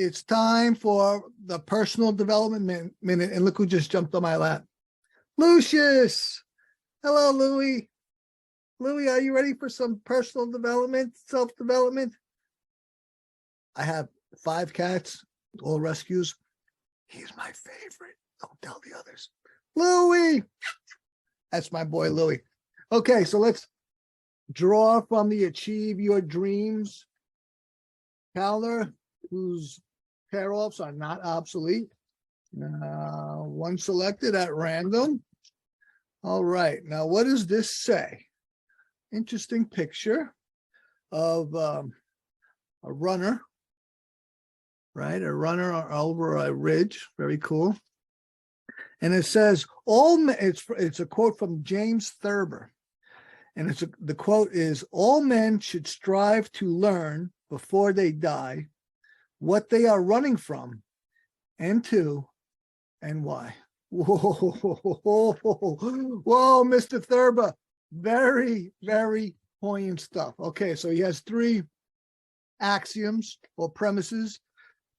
It's time for the personal development minute, and look who just jumped on my lap. Lucius. Hello, Louie. Louie, are you ready for some personal development, self-development? I have 5 cats, all rescues. He's my favorite. Don't tell the others. Louie. That's my boy, Louie. Okay, so let's draw from the Achieve Your Dreams calendar, whose pair-offs are not obsolete. One selected at random. All right, now what does this say? Interesting picture of a runner, right? A runner over a ridge. Very cool. And it says, it's a quote from James Thurber. And the quote is, all men should strive to learn before they die what they are running from and to and why. Whoa, Mr. Thurber. Very, very poignant stuff. Okay, so he has 3 axioms or premises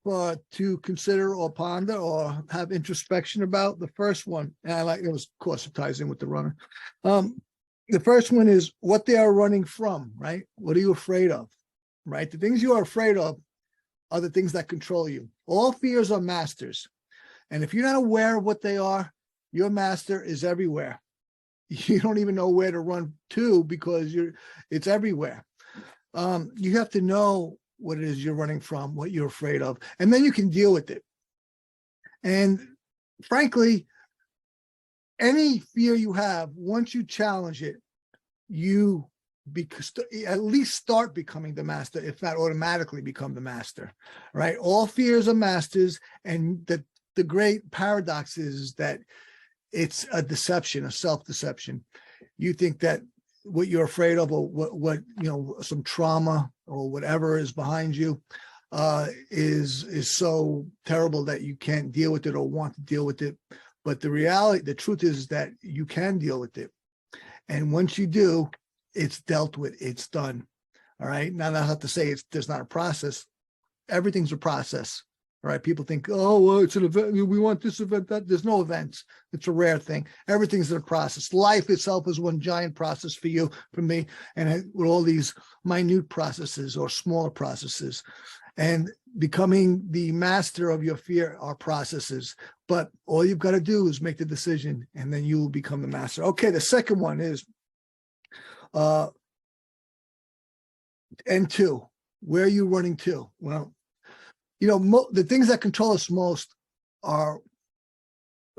to consider or ponder or have introspection about. The first one, and I like it, was, of course, it ties in with the runner. The first one is what they are running from, right? What are you afraid of, right? The things you are afraid of are the things that control you. All fears are masters. And if you're not aware of what they are, your master is everywhere. You don't even know where to run to because it's everywhere. You have to know what it is you're running from, what you're afraid of, and then you can deal with it. And frankly, any fear you have, once you challenge it, you at least start becoming the master, if not automatically become the master, right? All fears are masters, and the great paradox is that it's a deception, a self-deception. You think that what you're afraid of, or what some trauma or whatever is behind you, is so terrible that you can't deal with it or want to deal with it. But the truth is that you can deal with it. And once you do, it's dealt with, it's done. All right. Now, I have to say there's not a process. Everything's a process. All right. People think, oh, well, it's an event. We want this event, that. There's no events. It's a rare thing. Everything's in a process. Life itself is one giant process for you, for me, and with all these minute processes or smaller processes. And becoming the master of your fear are processes. But all you've got to do is make the decision, and then you will become the master. Okay. The second one is N2. Where are you running to? Well, the things that control us most are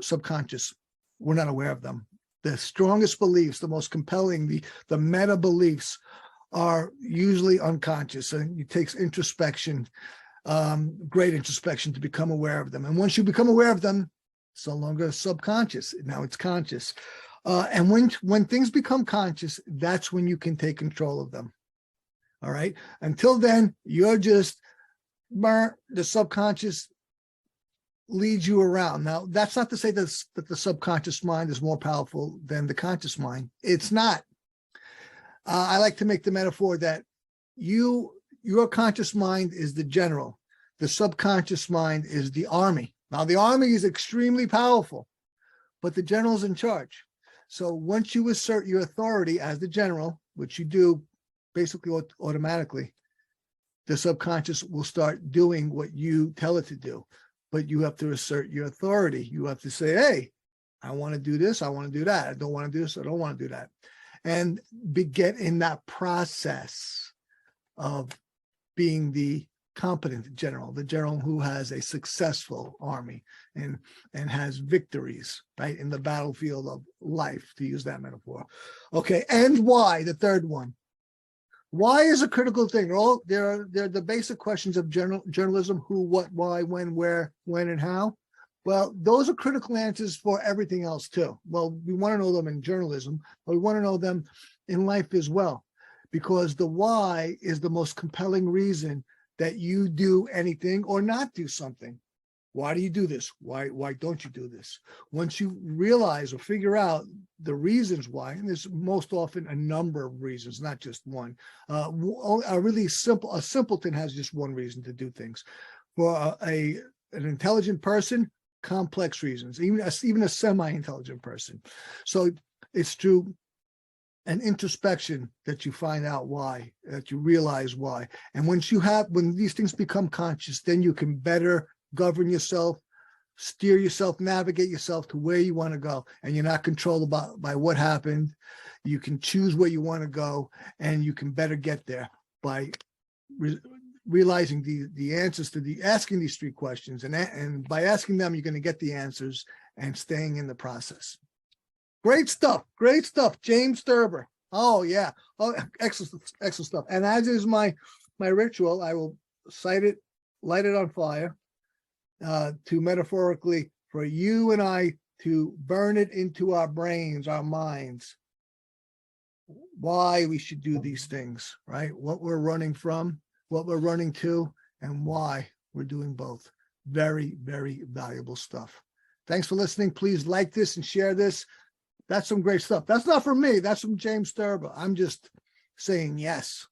subconscious. We're not aware of them. The strongest beliefs, the most compelling, the meta beliefs are usually unconscious. And it takes introspection, great introspection, to become aware of them. And once you become aware of them, it's no longer subconscious. Now it's conscious. And when things become conscious, that's when you can take control of them. All right. Until then, you're just the subconscious leads you around. Now, that's not to say that the subconscious mind is more powerful than the conscious mind. It's not. I like to make the metaphor that your conscious mind is the general. The subconscious mind is the army. Now, the army is extremely powerful, but the general's in charge. So once you assert your authority as the general, which you do basically automatically, the subconscious will start doing what you tell it to do. But you have to assert your authority. You have to say, hey, I want to do this. I want to do that. I don't want to do this. I don't want to do that. And get in that process of being the competent general, the general who has a successful army and has victories, right, in the battlefield of life, to use that metaphor. Okay, and why, the third one. Why is a critical thing? They're the basic questions of journalism: who, what, why, when, where, when, and how. Well, those are critical answers for everything else too. Well, we want to know them in journalism, but we want to know them in life as well, because the why is the most compelling reason that you do anything or not do something. Why do you do this? Why don't you do this? Once you realize or figure out the reasons why, and there's most often a number of reasons, not just one. A simpleton has just one reason to do things. For an intelligent person, complex reasons, even a semi-intelligent person. So it's through an introspection that you find out why, that you realize why. And when these things become conscious, then you can better govern yourself, steer yourself, navigate yourself to where you want to go. And you're not controlled by what happened. You can choose where you want to go, and you can better get there by realizing the answers to asking these 3 questions. And by asking them, you're going to get the answers and staying in the process. Great stuff. Great stuff. James Thurber. Oh, yeah. Oh, excellent stuff. And as is my ritual, I will light it on fire to metaphorically for you and I to burn it into our brains, our minds, why we should do these things, right? What we're running from, what we're running to, and why we're doing both. Very, very valuable stuff. Thanks for listening. Please like this and share this. That's some great stuff. That's not from me. That's from James Thurber. I'm just saying yes.